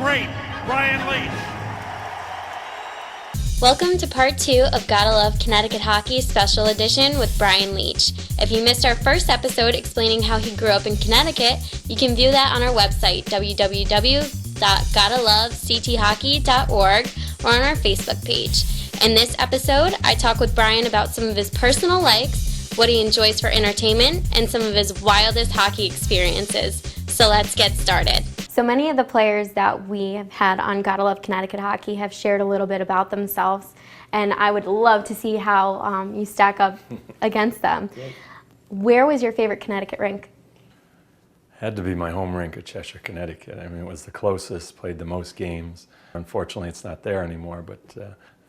great Brian Leetch. Welcome to part 2 of Gotta Love Connecticut Hockey Special Edition with Brian Leetch. If you missed our first episode explaining how he grew up in Connecticut, you can view that on our website, www.gottalovecthockey.org, or on our Facebook page. In this episode, I talk with Brian about some of his personal likes, what he enjoys for entertainment, and some of his wildest hockey experiences. So let's get started. So many of the players that we have had on Gotta Love Connecticut Hockey have shared a little bit about themselves, and I would love to see how you stack up against them. Great. Where was your favorite Connecticut rink? Had to be my home rink at Cheshire, Connecticut. I mean, it was the closest, played the most games. Unfortunately, it's not there anymore, but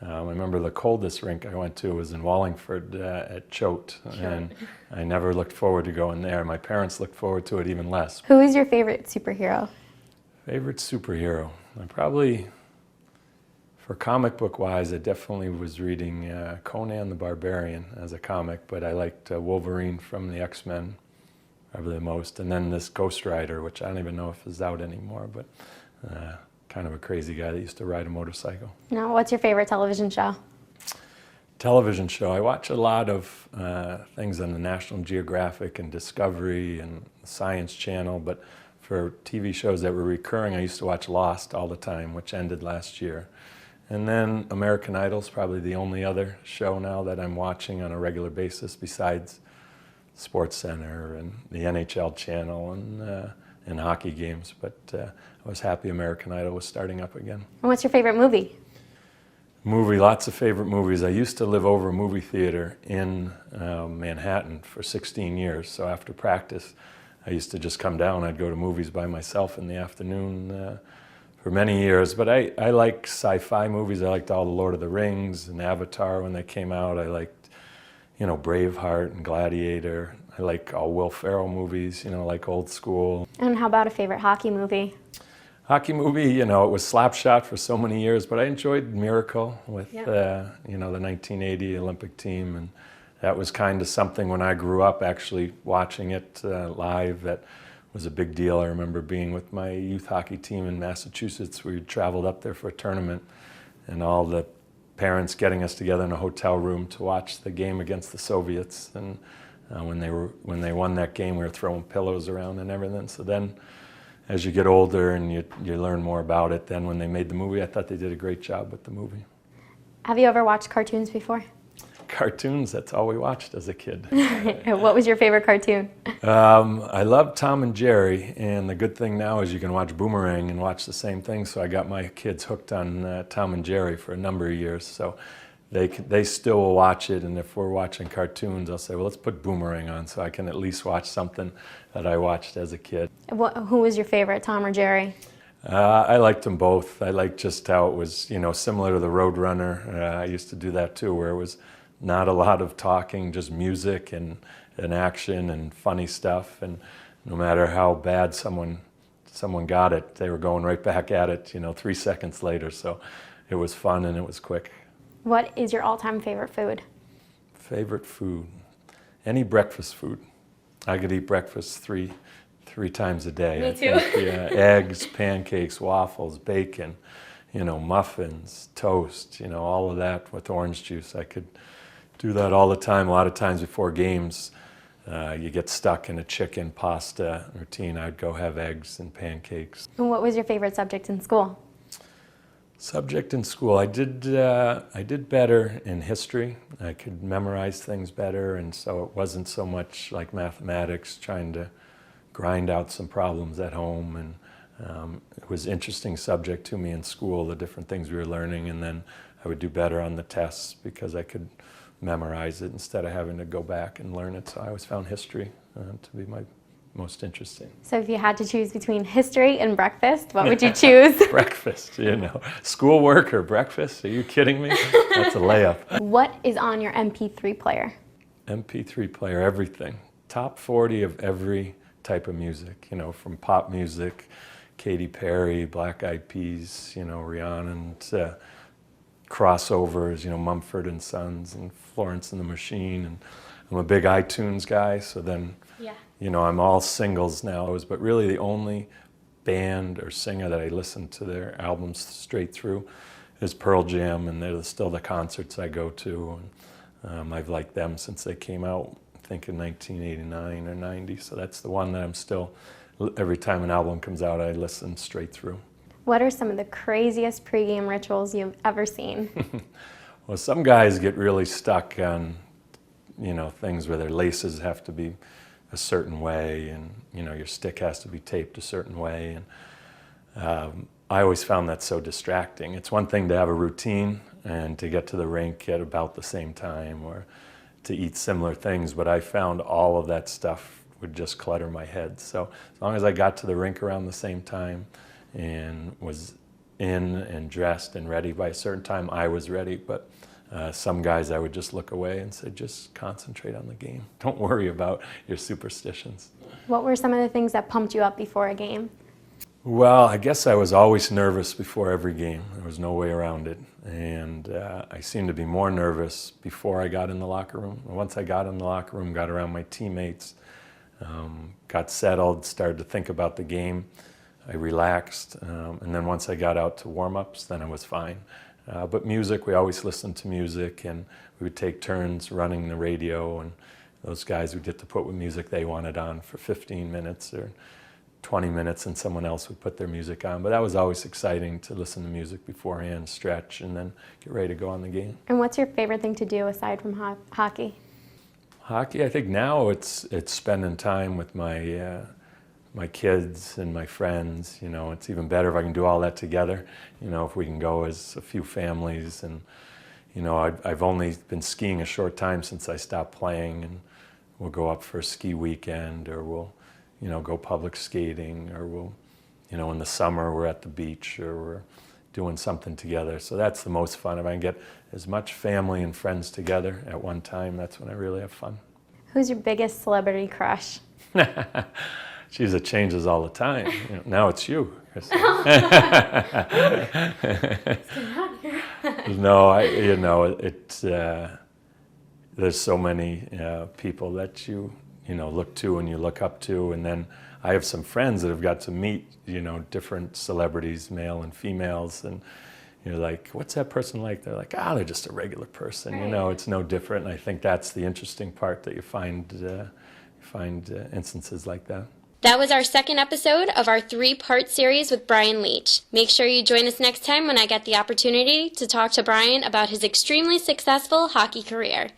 I remember the coldest rink I went to was in Wallingford at Choate, and I never looked forward to going there. My parents looked forward to it even less. Who is your favorite superhero? Favorite superhero? I probably, for comic book wise, I definitely was reading Conan the Barbarian as a comic, but I liked Wolverine from the X-Men probably the most, and then this Ghost Rider, which I don't even know if is out anymore, but kind of a crazy guy that used to ride a motorcycle. Now, what's your favorite television show? Television show. I watch a lot of things on the National Geographic and Discovery and Science Channel, but for TV shows that were recurring, I used to watch Lost all the time, which ended last year. And then American Idol's probably the only other show now that I'm watching on a regular basis besides SportsCenter and the NHL channel and hockey games. But I was happy American Idol was starting up again. And what's your favorite movie? Lots of favorite movies. I used to live over a movie theater in Manhattan for 16 years, so after practice, I used to just come down. I'd go to movies by myself in the afternoon for many years. But I like sci-fi movies. I liked all the Lord of the Rings and Avatar when they came out. I liked, Braveheart and Gladiator. I like all Will Ferrell movies, like old school. And how about a favorite hockey movie? Hockey movie, it was Slapshot for so many years, but I enjoyed Miracle with, the 1980 Olympic team. And that was kind of something when I grew up, actually watching it live, that was a big deal. I remember being with my youth hockey team in Massachusetts. We traveled up there for a tournament, and all the parents getting us together in a hotel room to watch the game against the Soviets. And when they won that game, we were throwing pillows around and everything. So then, as you get older and you learn more about it, then when they made the movie, I thought they did a great job with the movie. Have you ever watched cartoons before? Cartoons, that's all we watched as a kid. What was your favorite cartoon? I loved Tom and Jerry, and the good thing now is you can watch Boomerang and watch the same thing, so I got my kids hooked on Tom and Jerry for a number of years, so they still will watch it, and if we're watching cartoons, I'll say, well, let's put Boomerang on so I can at least watch something that I watched as a kid. Who was your favorite, Tom or Jerry? I liked them both. I liked just how it was, similar to the Roadrunner. I used to do that too, where it was not a lot of talking, just music and action and funny stuff. And no matter how bad someone got it, they were going right back at it, 3 seconds later. So it was fun and it was quick. What is your all-time favorite food? Favorite food? Any breakfast food. I could eat breakfast three times a day. Me too. Yeah, eggs, pancakes, waffles, bacon, muffins, toast, all of that with orange juice. I could do that all the time. A lot of times before games, you get stuck in a chicken pasta routine. I'd go have eggs and pancakes. And what was your favorite subject in school? Subject in school, I did better in history. I could memorize things better, and so it wasn't so much like mathematics, trying to grind out some problems at home. And it was an interesting subject to me in school, the different things we were learning, and then I would do better on the tests because I could memorize it instead of having to go back and learn it. So I always found history to be my most interesting. So if you had to choose between history and breakfast, what would you choose? Breakfast, Schoolwork or breakfast? Are you kidding me? That's a layup. What is on your MP3 player? MP3 player, everything. Top 40 of every type of music, from pop music, Katy Perry, Black Eyed Peas, Rihanna, and crossovers, Mumford & Sons and Florence and the Machine. And I'm a big iTunes guy, so then, I'm all singles now. But really the only band or singer that I listen to their albums straight through is Pearl Jam, and they're still the concerts I go to. And I've liked them since they came out, I think in 1989 or 90. So that's the one that I'm still, every time an album comes out, I listen straight through. What are some of the craziest pregame rituals you've ever seen? Well, some guys get really stuck on, things where their laces have to be a certain way, and your stick has to be taped a certain way, and I always found that so distracting. It's one thing to have a routine and to get to the rink at about the same time or to eat similar things, but I found all of that stuff would just clutter my head. So as long as I got to the rink around the same time and was in and dressed and ready by a certain time, I was ready. But some guys I would just look away and say, just concentrate on the game. Don't worry about your superstitions. What were some of the things that pumped you up before a game? Well, I guess I was always nervous before every game. There was no way around it. And I seemed to be more nervous before I got in the locker room. Once I got in the locker room, got around my teammates, got settled, started to think about the game, I relaxed. And then once I got out to warm-ups, then I was fine. But music, we always listened to music, and we would take turns running the radio, and those guys would get to put what music they wanted on for 15 minutes or 20 minutes, and someone else would put their music on. But that was always exciting to listen to music beforehand, stretch, and then get ready to go on the game. And what's your favorite thing to do aside from hockey? Hockey, I think now it's spending time with my kids and my friends. It's even better if I can do all that together. If we can go as a few families. And I've only been skiing a short time since I stopped playing, and we'll go up for a ski weekend, or we'll go public skating, or we'll in the summer we're at the beach, or we're doing something together. So that's the most fun. If I can get as much family and friends together at one time, that's when I really have fun. Who's your biggest celebrity crush? Geez, it changes all the time. Now it's you, Kristen. No, there's so many people that you look to and you look up to, and then I have some friends that have got to meet different celebrities, male and females, and you're like, what's that person like? They're like, they're just a regular person. Right. It's no different. And I think that's the interesting part, that you find instances like that. That was our second episode of our 3-part series with Brian Leetch. Make sure you join us next time when I get the opportunity to talk to Brian about his extremely successful hockey career.